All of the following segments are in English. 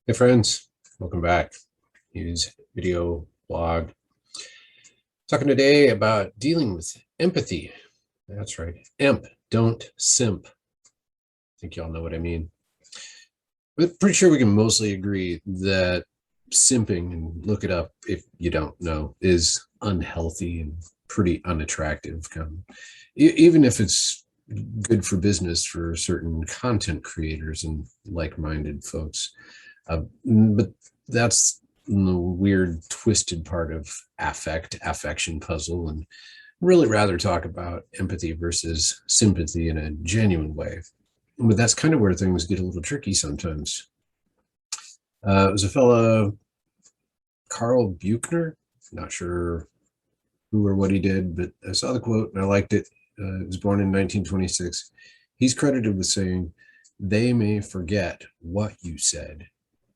Hey friends, welcome back. Use video blog. Talking today about dealing with empathy. That's right. Emp, don't simp. I think y'all know what I mean. But pretty sure we can mostly agree that simping, and look it up if you don't know, is unhealthy and pretty unattractive. Even if it's good for business for certain content creators and like-minded folks. But that's the weird, twisted part of affection puzzle, and really rather talk about empathy versus sympathy in a genuine way. But that's kind of where things get a little tricky sometimes. It was a fellow, Carl Buchner, not sure who or what he did, but I saw the quote and I liked it. He was born in 1926. He's credited with saying, "They may forget what you said,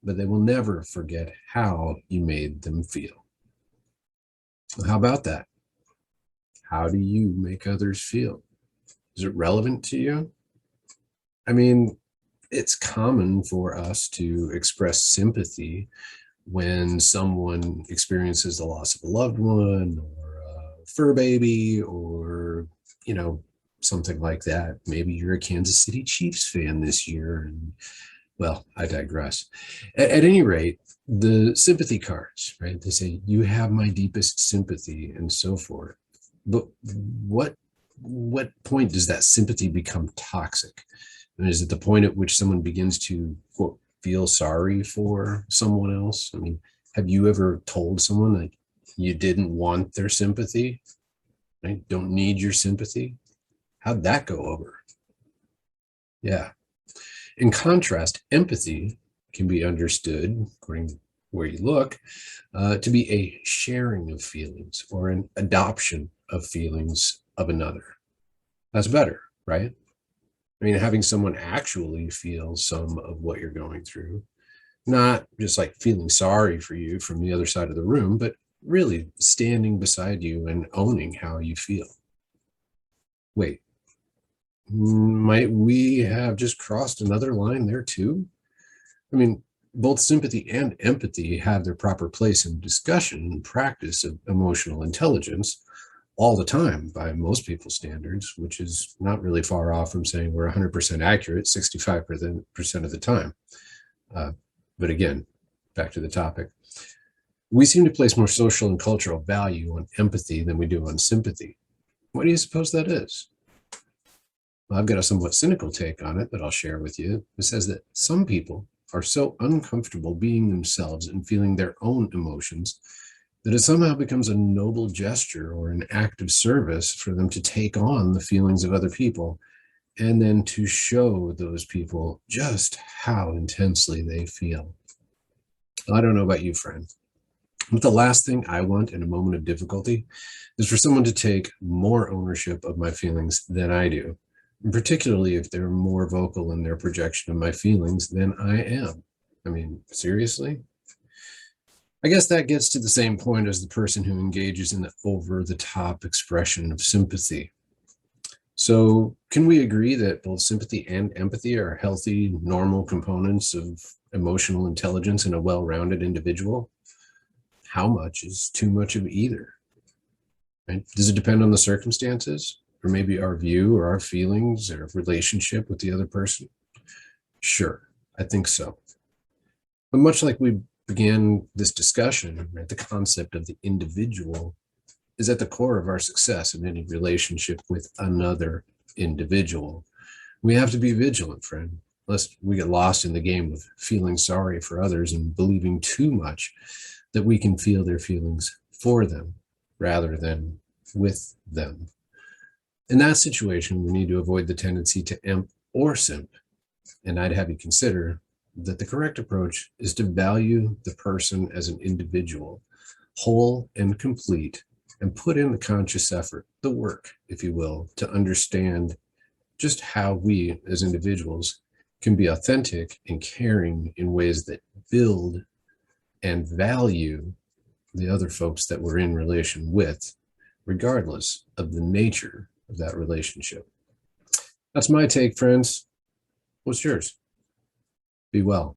but they will never forget how you made them feel." Well, how about that? How do you make others feel? Is it relevant to you? I mean, it's common for us to express sympathy when someone experiences the loss of a loved one or a fur baby or, something like that. Maybe you're a Kansas City Chiefs fan this year, and well, I digress. At any rate, the sympathy cards, right? They say, "You have my deepest sympathy," and so forth. But what point does that sympathy become toxic? And is it the point at which someone begins to, quote, feel sorry for someone else? I mean, have you ever told someone that you didn't want their sympathy, right? Don't need your sympathy? How'd that go over? Yeah. In contrast, empathy can be understood, according to where you look, to be a sharing of feelings or an adoption of feelings of another. That's better, right? I mean, having someone actually feel some of what you're going through, not just like feeling sorry for you from the other side of the room, but really standing beside you and owning how you feel. Wait, might we have just crossed another line there too? I mean, both sympathy and empathy have their proper place in discussion and practice of emotional intelligence all the time by most people's standards, which is not really far off from saying we're 100% accurate 65% of the time. But again, back to the topic. We seem to place more social and cultural value on empathy than we do on sympathy. What do you suppose that is? Well, I've got a somewhat cynical take on it that I'll share with you. It says that some people are so uncomfortable being themselves and feeling their own emotions that it somehow becomes a noble gesture or an act of service for them to take on the feelings of other people and then to show those people just how intensely they feel. I don't know about you, friend, but the last thing I want in a moment of difficulty is for someone to take more ownership of my feelings than I do, and particularly if they're more vocal in their projection of my feelings than I am. I mean, seriously? I guess that gets to the same point as the person who engages in the over-the-top expression of sympathy. So, can we agree that both sympathy and empathy are healthy, normal components of emotional intelligence in a well-rounded individual? How much is too much of either? Right? Does it depend on the circumstances, or maybe our view or our feelings or relationship with the other person? Sure, I think so. But much like we began this discussion, right, the concept of the individual is at the core of our success in any relationship with another individual. We have to be vigilant, friend, lest we get lost in the game of feeling sorry for others and believing too much that we can feel their feelings for them rather than with them. In that situation, we need to avoid the tendency to emp or simp, and I'd have you consider that the correct approach is to value the person as an individual, whole and complete, and put in the conscious effort, the work, if you will, to understand just how we as individuals can be authentic and caring in ways that build and value the other folks that we're in relation with, regardless of the nature of that relationship. That's my take, friends. What's yours? Be well.